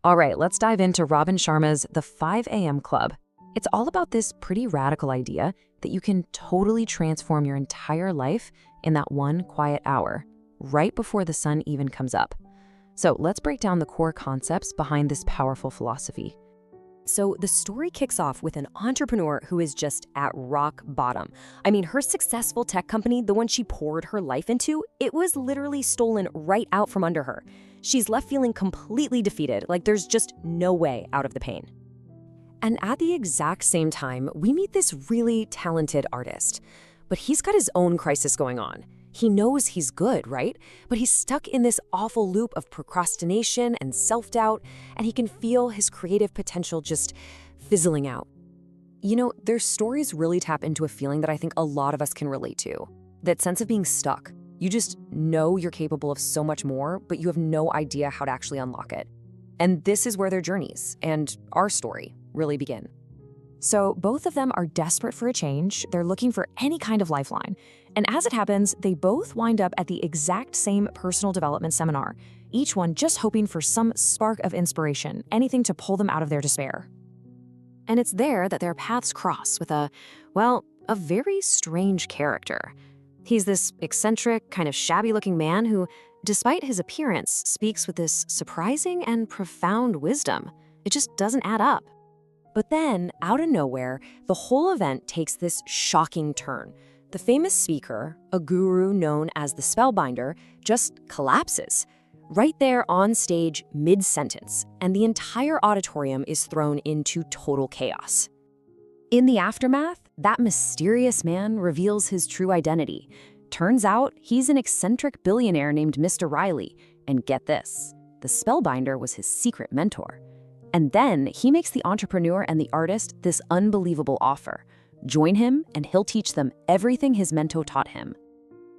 All right, let's dive into Robin Sharma's The 5 a.m. Club. It's all about this pretty radical idea that you can totally transform your entire life in that one quiet hour, right before the sun even comes up. So let's break down the core concepts behind this powerful philosophy. So the story kicks off with an entrepreneur who is just at rock bottom. I mean, her successful tech company, the one she poured her life into, it was literally stolen right out from under her. She's left feeling completely defeated, like there's just no way out of the pain. And at the exact same time, we meet this really talented artist. But he's got his own crisis going on. He knows he's good, right? But he's stuck in this awful loop of procrastination and self-doubt, and he can feel his creative potential just fizzling out. You know, their stories really tap into a feeling that I think a lot of us can relate to. That sense of being stuck. You just know you're capable of so much more, but you have no idea how to actually unlock it. And this is where their journeys and our story really begin. So both of them are desperate for a change. They're looking for any kind of lifeline. And as it happens, they both wind up at the exact same personal development seminar, each one just hoping for some spark of inspiration, anything to pull them out of their despair. And it's there that their paths cross with a very strange character. He's this eccentric, kind of shabby-looking man who, despite his appearance, speaks with this surprising and profound wisdom. It just doesn't add up. But then, out of nowhere, the whole event takes this shocking turn. The famous speaker, a guru known as the Spellbinder, just collapses. Right there on stage, mid-sentence, and the entire auditorium is thrown into total chaos. In the aftermath, that mysterious man reveals his true identity. Turns out, he's an eccentric billionaire named Mr. Riley. And get this, the Spellbinder was his secret mentor. And then he makes the entrepreneur and the artist this unbelievable offer. Join him, and he'll teach them everything his mentor taught him.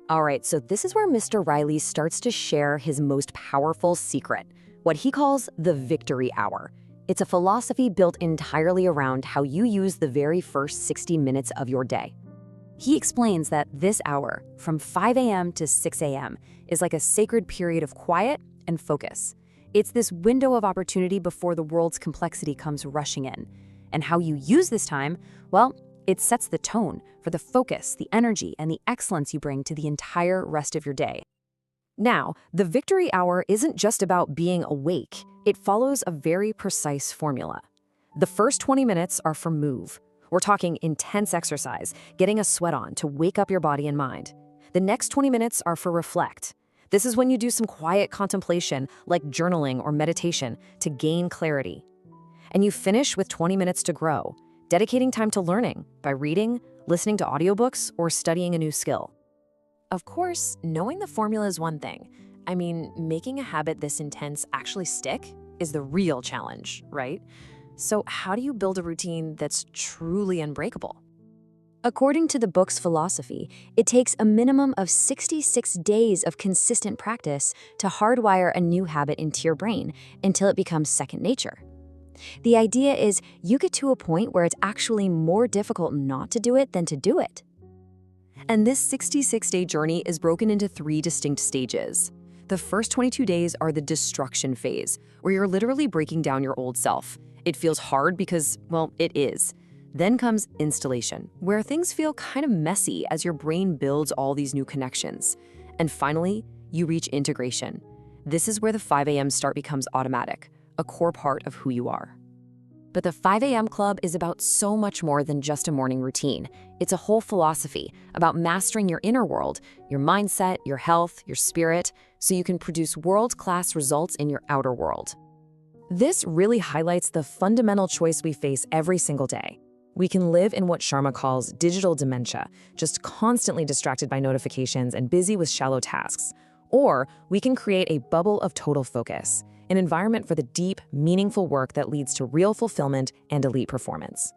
All right, so this is where Mr. Riley starts to share his most powerful secret, what he calls the victory hour. It's a philosophy built entirely around how you use the very first 60 minutes of your day. He explains that this hour, from 5 a.m. to 6 a.m., is like a sacred period of quiet and focus. It's this window of opportunity before the world's complexity comes rushing in. And how you use this time, well, it sets the tone for the focus, the energy, and the excellence you bring to the entire rest of your day. Now, the victory hour isn't just about being awake. It follows a very precise formula. The first 20 minutes are for move. We're talking intense exercise, getting a sweat on to wake up your body and mind. The next 20 minutes are for reflect. This is when you do some quiet contemplation, like journaling or meditation, to gain clarity. And you finish with 20 minutes to grow, dedicating time to learning by reading, listening to audiobooks, or studying a new skill. Of course, knowing the formula is one thing. I mean, making a habit this intense actually stick is the real challenge, right? So how do you build a routine that's truly unbreakable? According to the book's philosophy, it takes a minimum of 66 days of consistent practice to hardwire a new habit into your brain until it becomes second nature. The idea is you get to a point where it's actually more difficult not to do it than to do it. And this 66-day journey is broken into 3 distinct stages. The first 22 days are the destruction phase, where you're literally breaking down your old self. It feels hard because, well, it is. Then comes installation, where things feel kind of messy as your brain builds all these new connections. And finally, you reach integration. This is where the 5 a.m. start becomes automatic, a core part of who you are. But the 5 a.m. Club is about so much more than just a morning routine. It's a whole philosophy about mastering your inner world, your mindset, your health, your spirit, so you can produce world-class results in your outer world. This really highlights the fundamental choice we face every single day. We can live in what Sharma calls digital dementia, just constantly distracted by notifications and busy with shallow tasks. Or we can create a bubble of total focus, an environment for the deep, meaningful work that leads to real fulfillment and elite performance.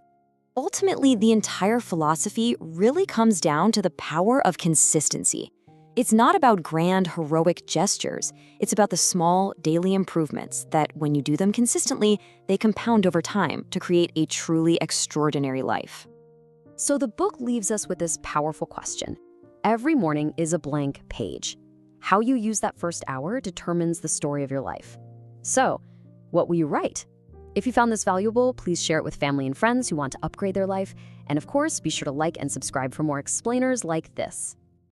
Ultimately, the entire philosophy really comes down to the power of consistency. It's not about grand, heroic gestures. It's about the small, daily improvements that, when you do them consistently, they compound over time to create a truly extraordinary life. So the book leaves us with this powerful question. Every morning is a blank page. How you use that first hour determines the story of your life. So, What will you write? If you found this valuable, please share it with family and friends who want to upgrade their life. And of course, be sure to like and subscribe for more explainers like this.